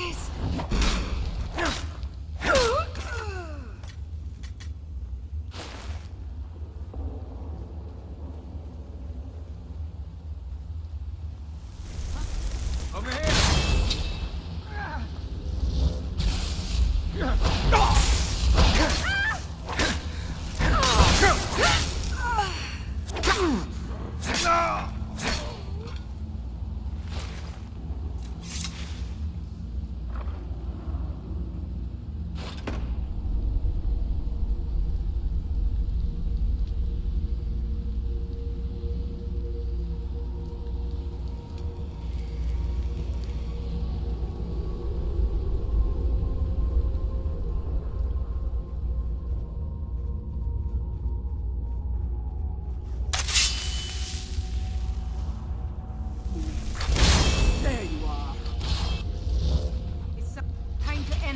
this? Over here!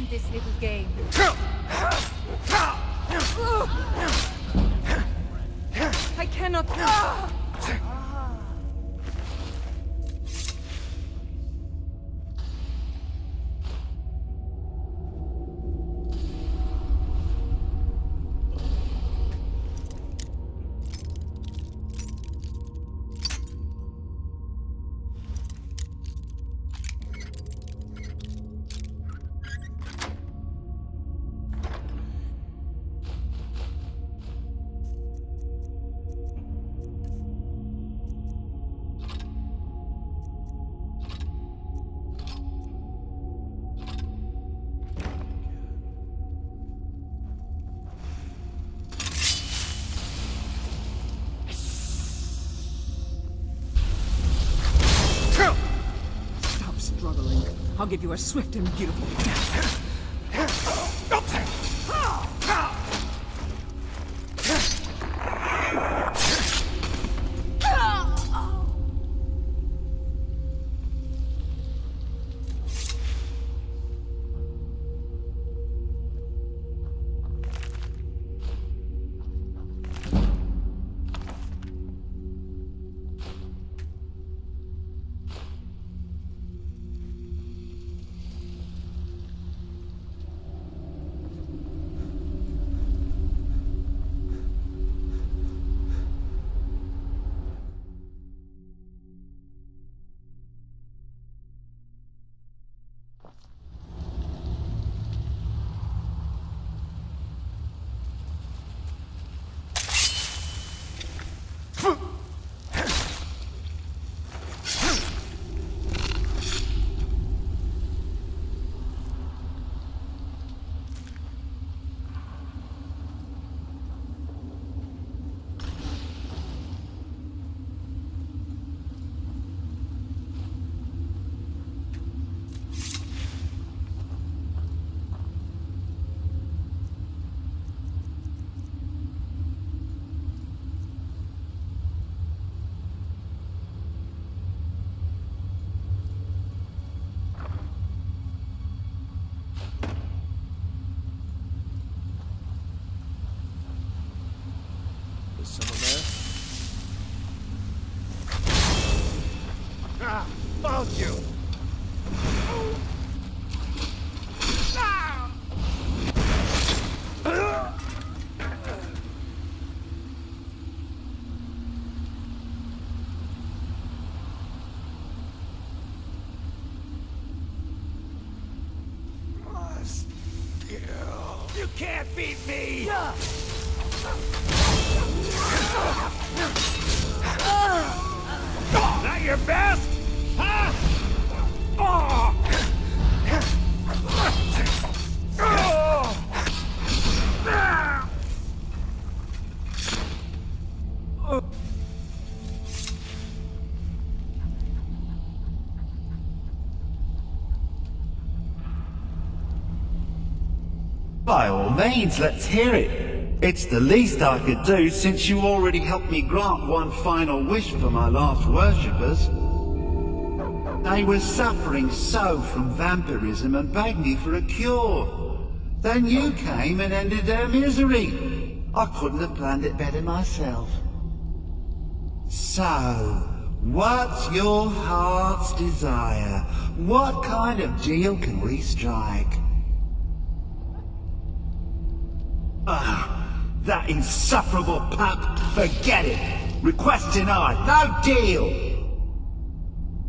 This little game. I cannot. I'll give you a swift and beautiful death. Someone there? Ah! Found you! You can't beat me! Not your best? Huh? By all means, let's hear it. It's the least I could do since you already helped me grant one final wish for my last worshippers. They were suffering so from vampirism and begged me for a cure. Then you came and ended their misery. I couldn't have planned it better myself. So, What's your heart's desire? What kind of deal can we strike? Ah, that insufferable pup! Forget it! Request denied! No deal!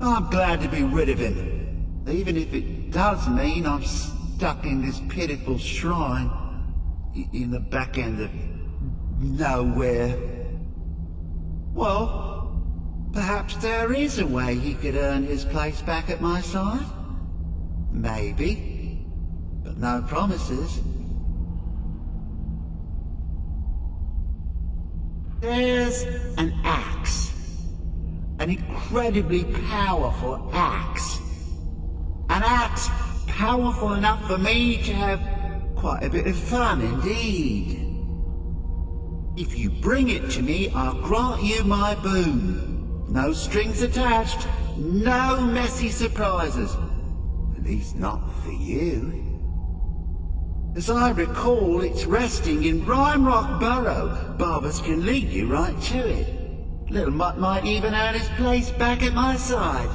I'm glad to be rid of him, even if it does mean I'm stuck in this pitiful shrine in the back end of nowhere. Well, perhaps there is a way he could earn his place back at my side. Maybe, but no promises. There's an axe. An incredibly powerful axe. An axe powerful enough for me to have quite a bit of fun indeed. If you bring it to me, I'll grant you my boon. No strings attached, no messy surprises. At least not for you. As I recall, it's resting in Rhymerock Burrow. Barbus can lead you right to it. Little Mutt might even earn his place back at my side.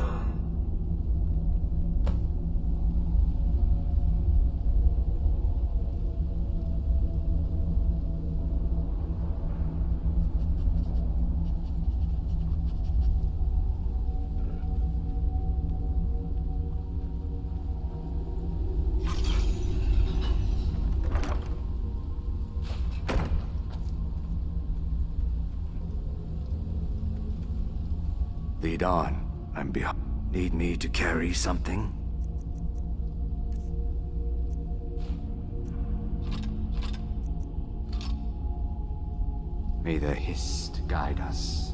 Lead on. I'm behind. Need me to carry something? May the Hist guide us.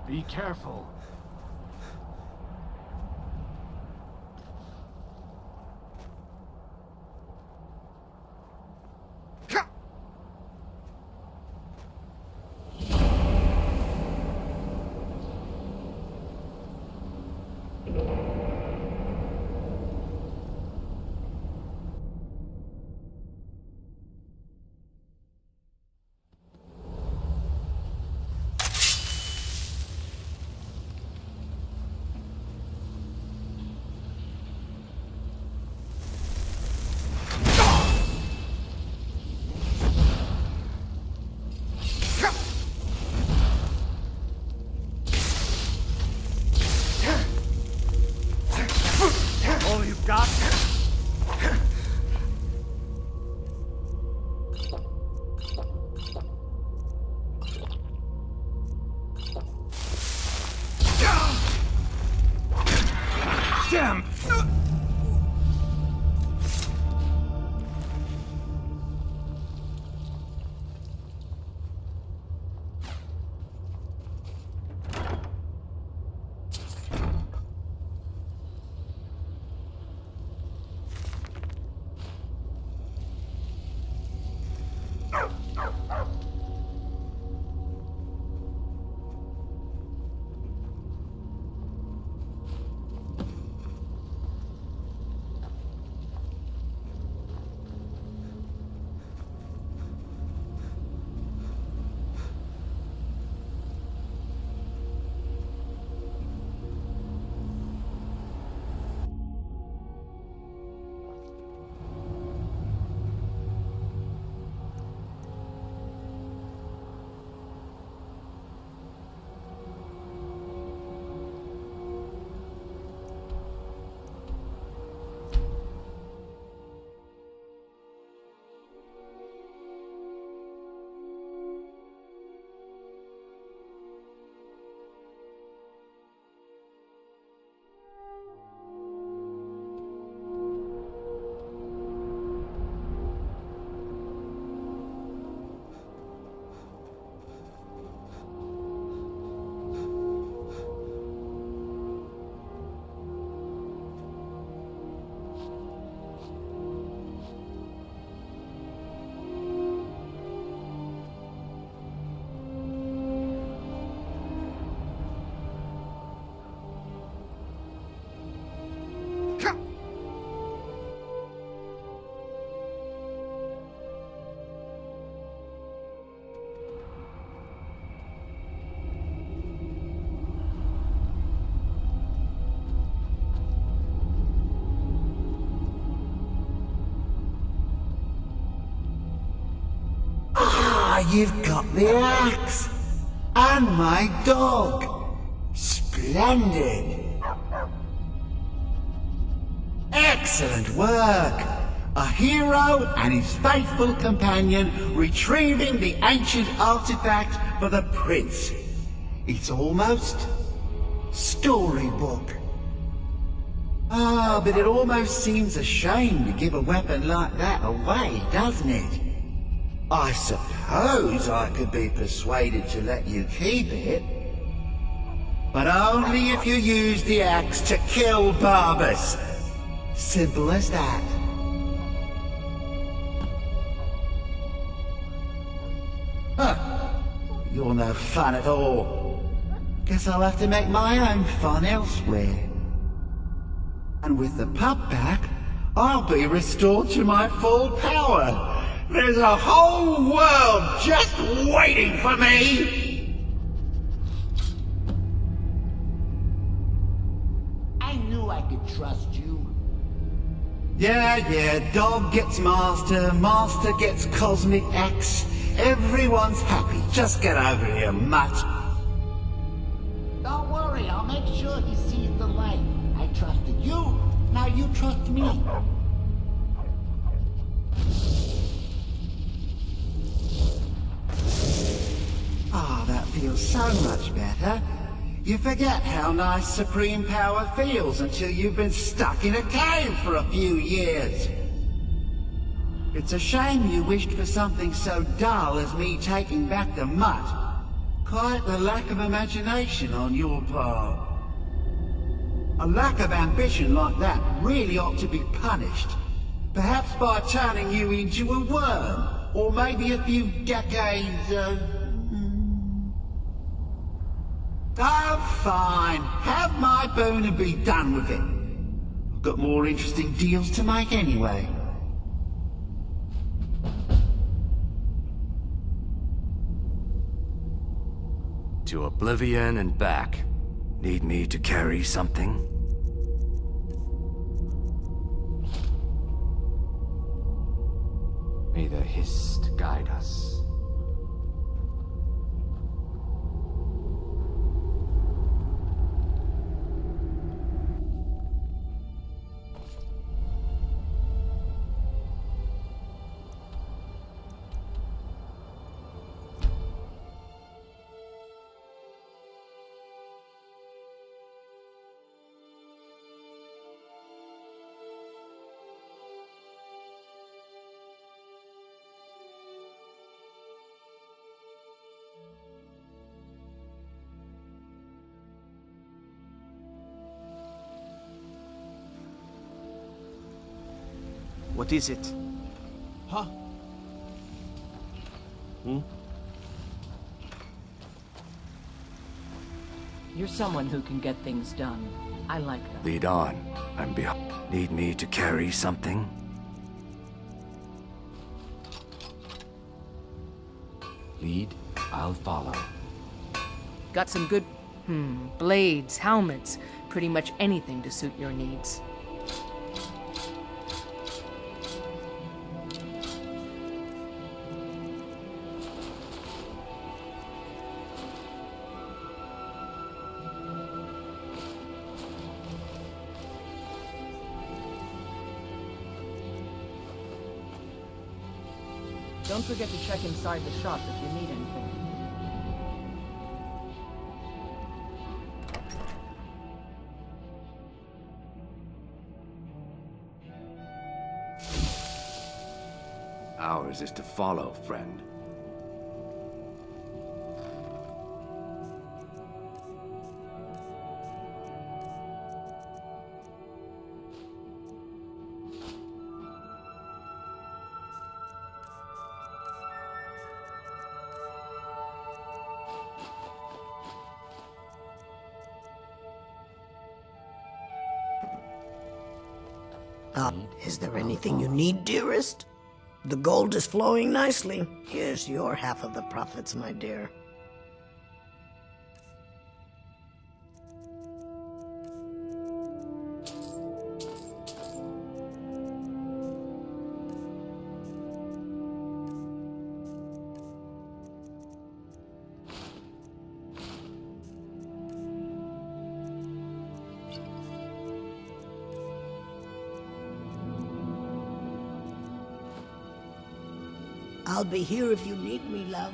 Be careful. All you've got? Damn! You've got the axe! And my dog! Splendid! Excellent work! A hero and his faithful companion retrieving the ancient artifact for the prince. It's almost storybook. Ah, but it almost seems a shame to give a weapon like that away, doesn't it? I suppose I could be persuaded to let you keep it. But only if you use the axe to kill Barbus. Simple as that. Huh. You're no fun at all. Guess I'll have to make my own fun elsewhere. And with the pup back, I'll be restored to my full power. There's a whole world just waiting for me! I knew I could trust you. Yeah, dog gets master, master gets cosmic axe. Everyone's happy. Just get over here, mutt. Don't worry, I'll make sure he sees the light. I trusted you, now you trust me. Ah, that feels so much better. You forget how nice supreme power feels until you've been stuck in a cave for a few years. It's a shame you wished for something so dull as me taking back the mutt. Quite the lack of imagination on your part. A lack of ambition like that really ought to be punished. Perhaps by turning you into a worm, or maybe a few decades of... Oh, fine. Have my boon and be done with it. I've got more interesting deals to make anyway. To oblivion and back. Need me to carry something? May the Hist guide us. What is it? Huh? You're someone who can get things done. I like that. Lead on. I'm behind. Need me to carry something? Lead, I'll follow. Got some good, blades, helmets, pretty much anything to suit your needs. Don't forget to check inside the shop if you need anything. Ours is to follow, friend. Is there anything you need, dearest? The gold is flowing nicely. Here's your half of the profits, my dear. I'll be here if you need me, love.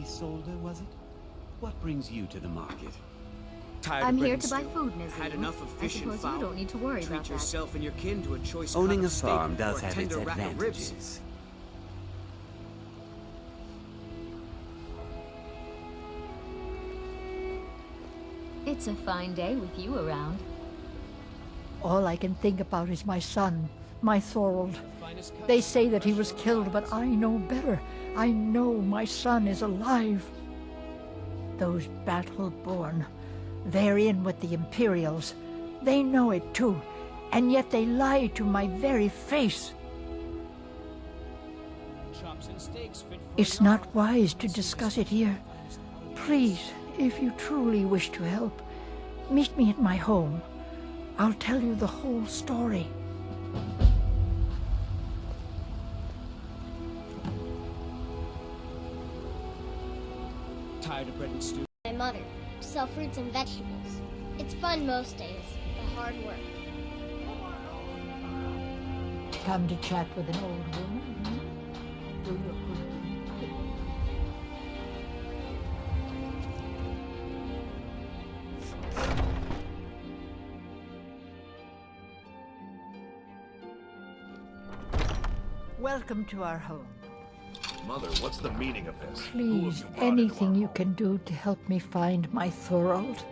Isolde, was it? What brings you to the market? Tired I'm of bread here and to buy stew? food, Miss Had Eden. enough of I fish and suppose fowl? you don't need to worry Treat about that. yourself and your kin to a choice Owning cut a of steak farm does or have its tender rack of ribs. advantages. It's a fine day with you around. All I can think about is my son, my Thorold. They say that he was killed, but I know better. I know my son is alive. Those battle-born, they're in with the Imperials. They know it too, and yet they lie to my very face. It's not wise to discuss it here. Please, if you truly wish to help, meet me at my home. I'll tell you the whole story. Tired of bread and stew? My mother, to sell fruits and vegetables. It's fun most days, but hard work. Come to chat with an old woman? Do you? Welcome to our home. Mother, what's the meaning of this? Please, anything you can do to help me find my Thorold.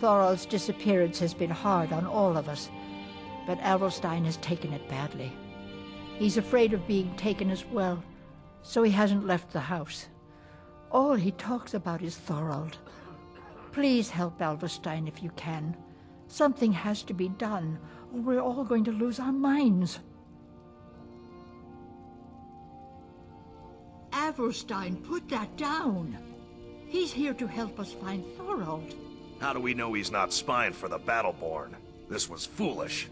Thorold's disappearance has been hard on all of us, but Adelstein has taken it badly. He's afraid of being taken as well, so he hasn't left the house. All he talks about is Thorold. Please help Adelstein if you can. Something has to be done, or we're all going to lose our minds. Adelstein, put that down. He's here to help us find Thorold. How do we know he's not spying for the Battleborn? This was foolish.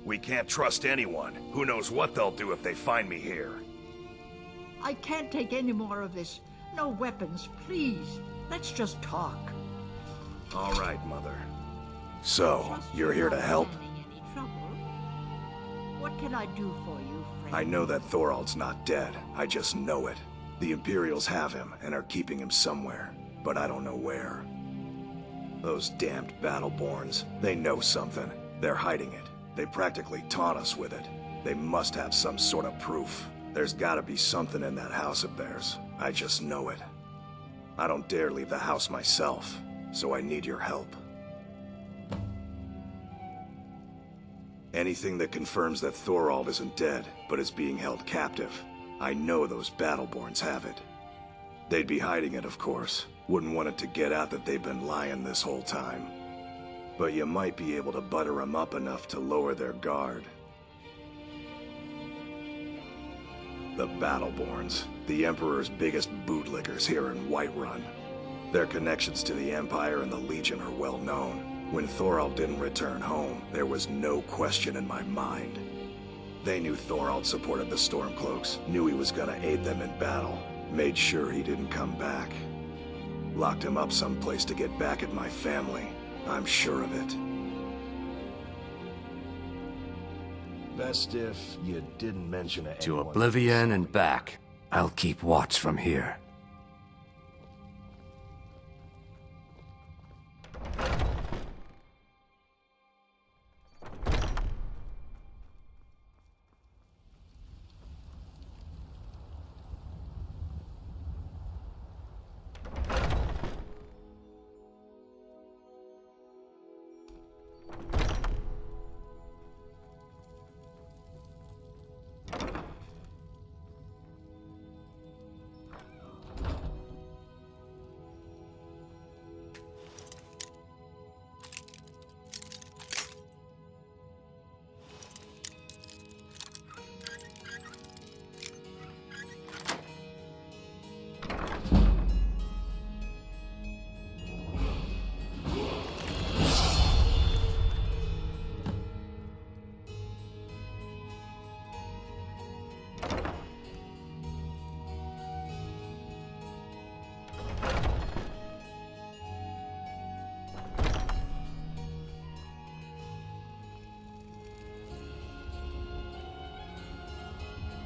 We can't trust anyone. Who knows what they'll do if they find me here. I can't take any more of this. No weapons, please. Let's just talk. All right, Mother. So, you're here to help? Any trouble? What can I do for you, friend? I know that Thorold's not dead. I just know it. The Imperials have him and are keeping him somewhere, but I don't know where. Those damned Battleborns, they know something. They're hiding it. They practically taunt us with it. They must have some sort of proof. There's gotta be something in that house of theirs. I just know it. I don't dare leave the house myself, so I need your help. Anything that confirms that Thorold isn't dead, but is being held captive. I know those Battleborns have it. They'd be hiding it, of course. Wouldn't want it to get out that they've been lying this whole time. But you might be able to butter them up enough to lower their guard. The Battleborns, the Emperor's biggest bootlickers here in Whiterun. Their connections to the Empire and the Legion are well known. When Thorold didn't return home, there was no question in my mind. They knew Thorold supported the Stormcloaks, knew he was gonna aid them in battle, made sure he didn't come back. Locked him up someplace to get back at my family. I'm sure of it. Best if you didn't mention it. To oblivion and back. I'll keep watch from here.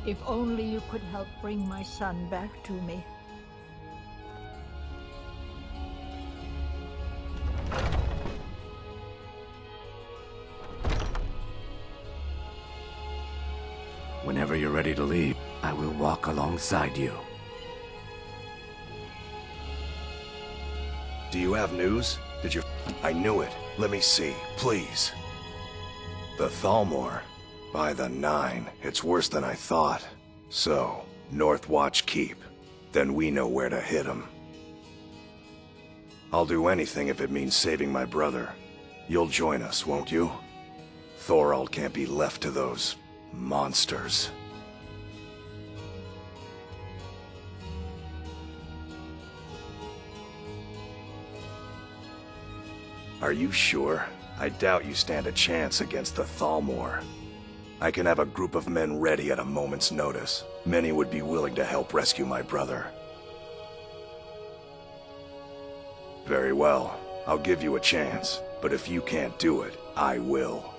If only you could help bring my son back to me. Whenever you're ready to leave, I will walk alongside you. Do you have news? Did you... I knew it. Let me see, please. The Thalmor. By the 9, it's worse than I thought. So, Northwatch Keep. Then we know where to hit him. I'll do anything if it means saving my brother. You'll join us, won't you? Thorald can't be left to those... monsters. Are you sure? I doubt you stand a chance against the Thalmor. I can have a group of men ready at a moment's notice. Many would be willing to help rescue my brother. Very well. I'll give you a chance. But if you can't do it, I will.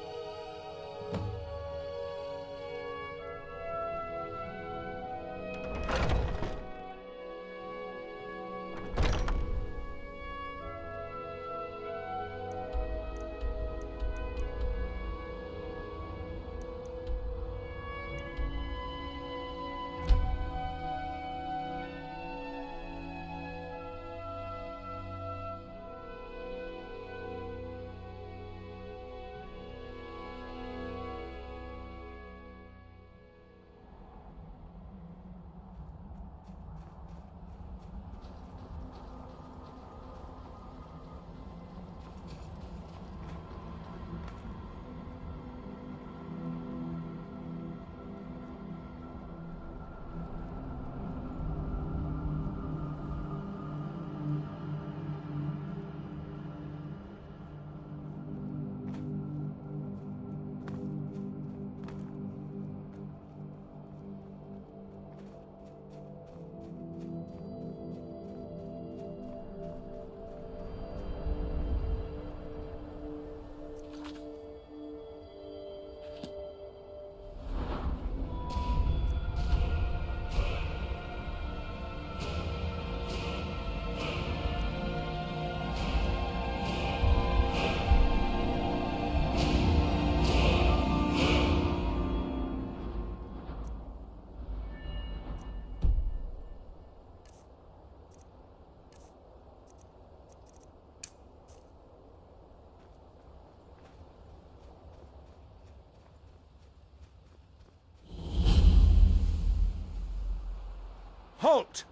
Halt!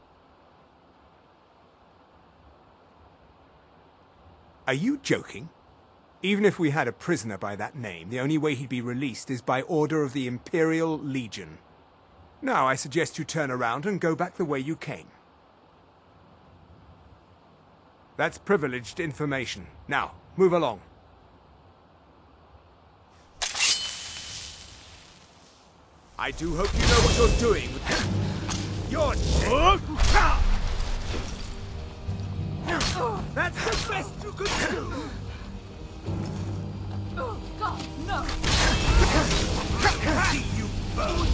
Are you joking? Even if we had a prisoner by that name, the only way he'd be released is by order of the Imperial Legion. Now I suggest you turn around and go back the way you came. That's privileged information. Now, move along. I do hope you know what you're doing. You're dead. That's the best you could do. Oh, God, no! See you burn.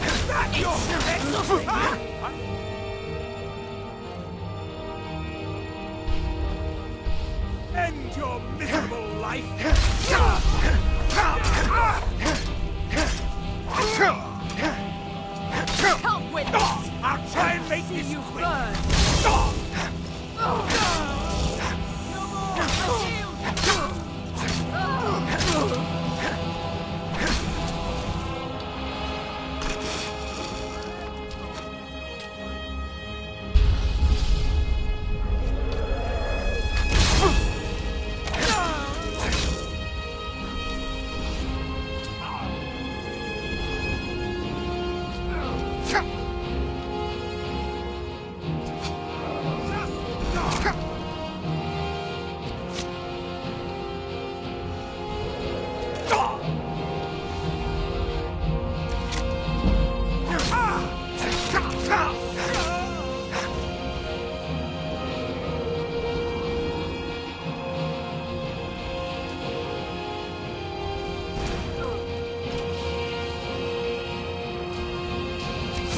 Is that your head? End your miserable life. Come with us! I'll try and make this You quick. burn! No more!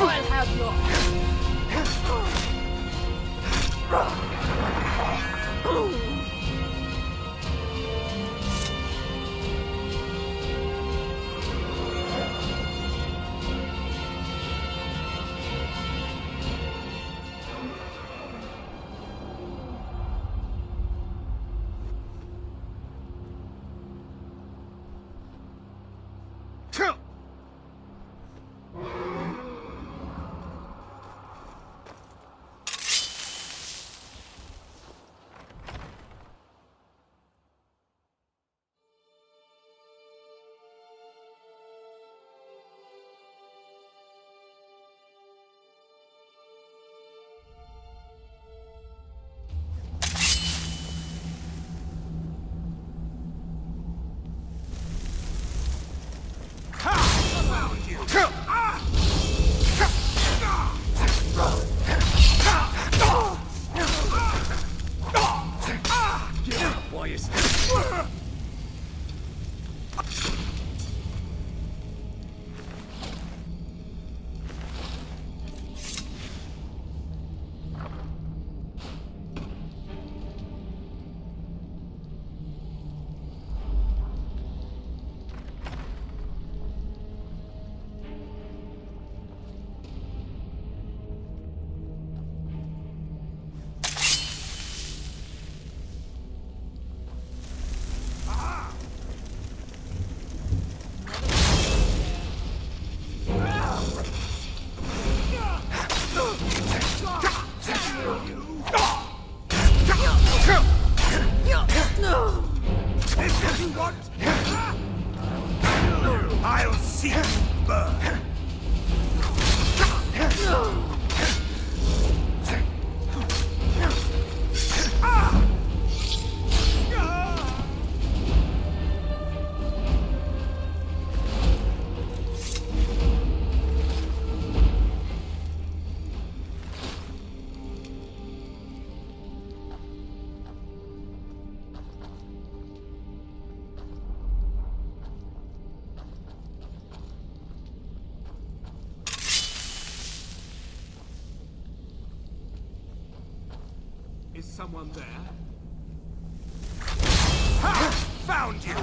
I'll have your... I'll see you burn. Is someone there? Ha! Found you!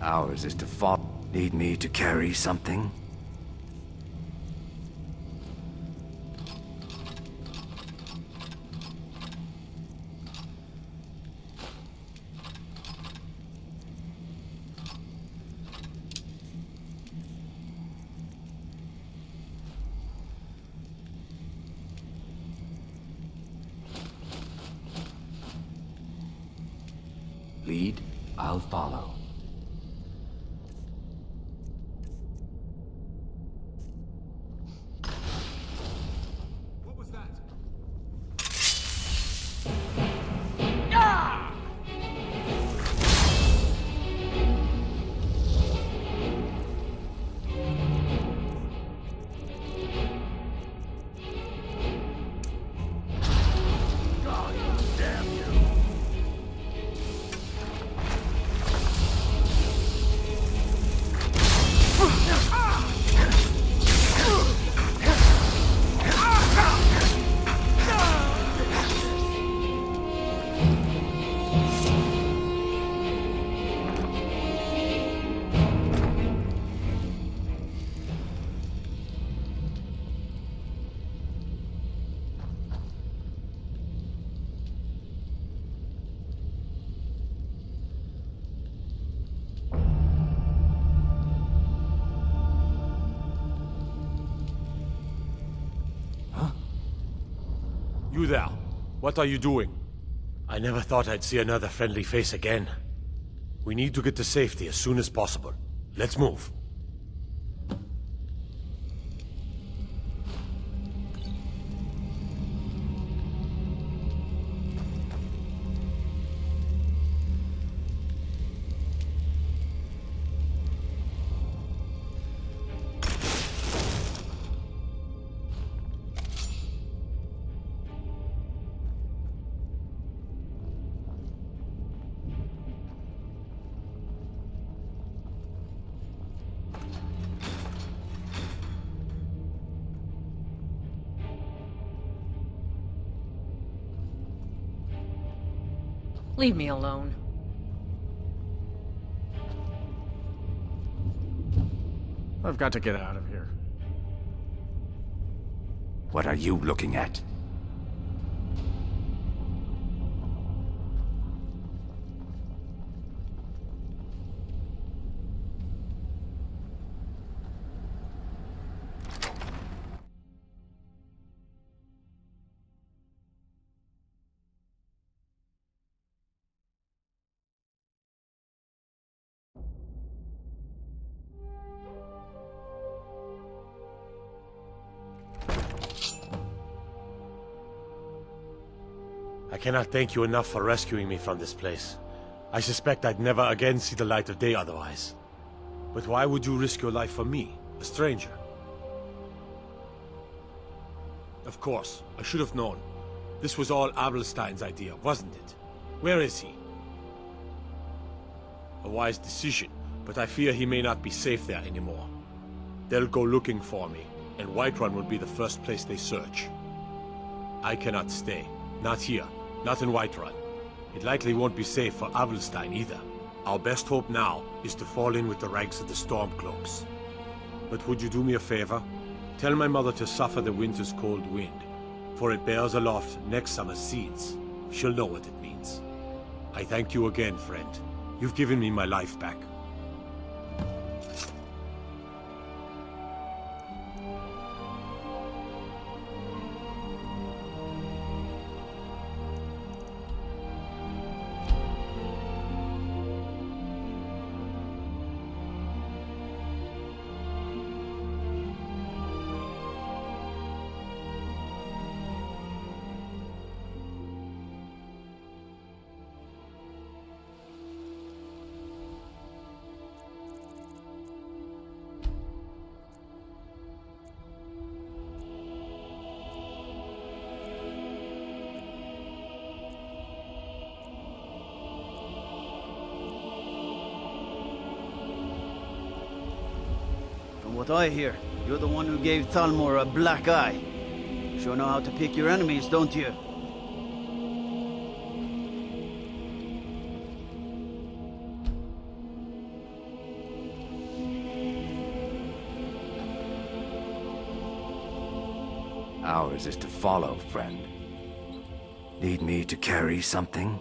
Ours is to follow. Need me to carry something? Lead, I'll follow. What was that? You there. What are you doing? I never thought I'd see another friendly face again. We need to get to safety as soon as possible. Let's move. Leave me alone. I've got to get out of here. What are you looking at? I cannot thank you enough for rescuing me from this place. I suspect I'd never again see the light of day otherwise. But why would you risk your life for me, a stranger? Of course, I should have known. This was all Adelstein's idea, wasn't it? Where is he? A wise decision, but I fear he may not be safe there anymore. They'll go looking for me, and Whiterun will be the first place they search. I cannot stay. Not here. Not in Whiterun. It likely won't be safe for Adelstein either. Our best hope now is to fall in with the ranks of the Stormcloaks. But would you do me a favor? Tell my mother to suffer the winter's cold wind, for it bears aloft next summer's seeds. She'll know what it means. I thank you again, friend. You've given me my life back. From what I hear, you're the one who gave Thalmor a black eye. Sure know how to pick your enemies, don't you? Ours is to follow, friend. Need me to carry something?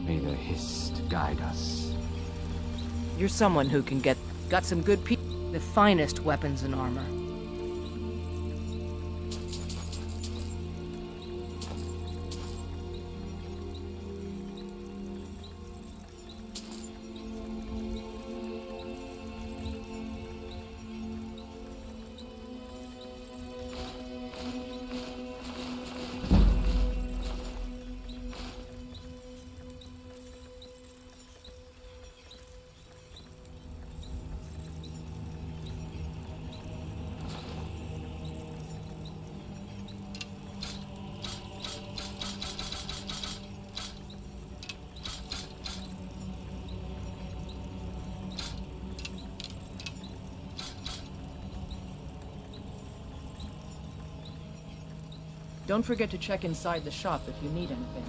May the Hist guide us. You're someone who can got some good the finest weapons and armor. Don't forget to check inside the shop if you need anything.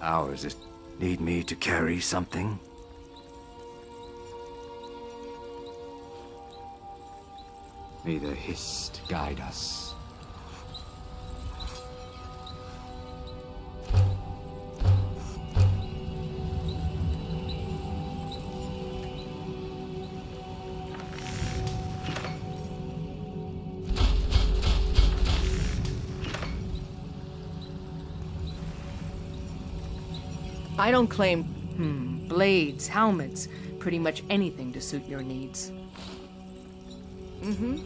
Ours is... Need me to carry something? May the Hist guide us. I don't claim, blades, helmets, pretty much anything to suit your needs. Mm-hmm.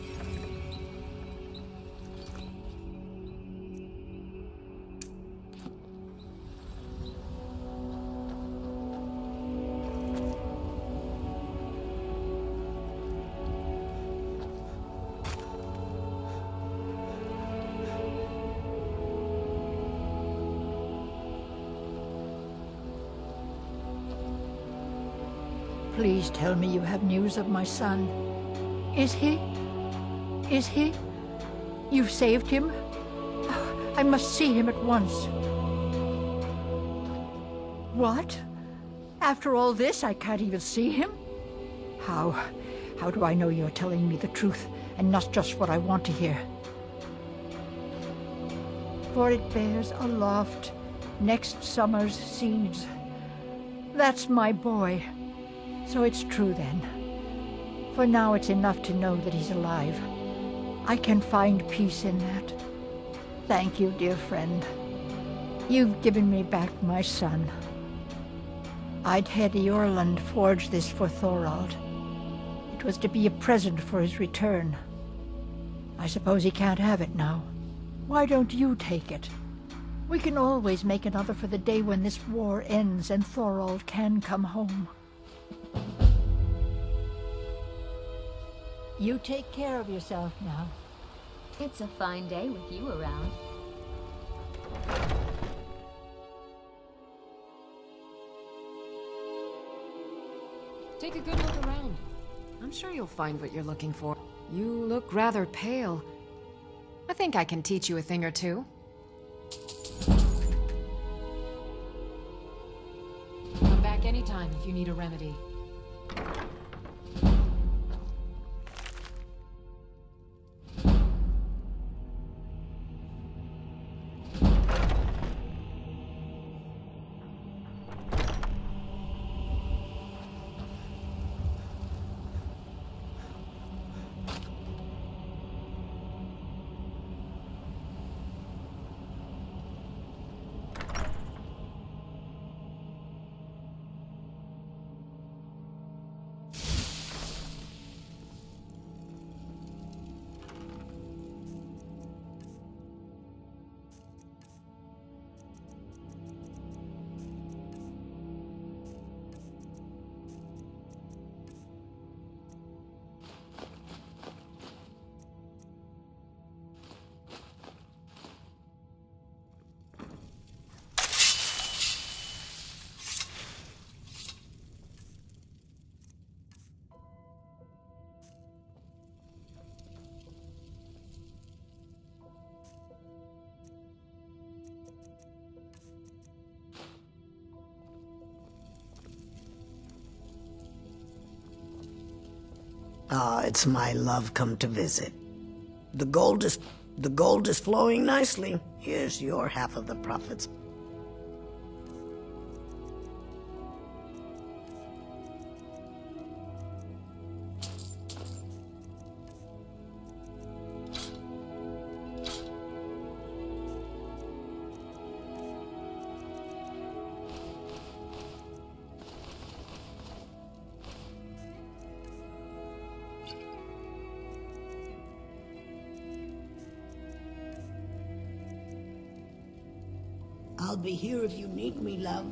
Please tell me you have news of my son. Is he? Is he? You've saved him? I must see him at once. What? After all this, I can't even see him? How do I know you're telling me the truth and not just what I want to hear? For it bears aloft next summer's seeds. That's my boy. So it's true then. For now it's enough to know that he's alive. I can find peace in that. Thank you, dear friend. You've given me back my son. I'd had Eorlund forge this for Thorald. It was to be a present for his return. I suppose he can't have it now. Why don't you take it? We can always make another for the day when this war ends and Thorald can come home. You take care of yourself now. It's a fine day with you around. Take a good look around. I'm sure you'll find what you're looking for. You look rather pale. I think I can teach you a thing or two. Come back anytime if you need a remedy. Ah, it's my love come to visit. The gold is flowing nicely. Here's your half of the profits. I'll be here if you need me, love.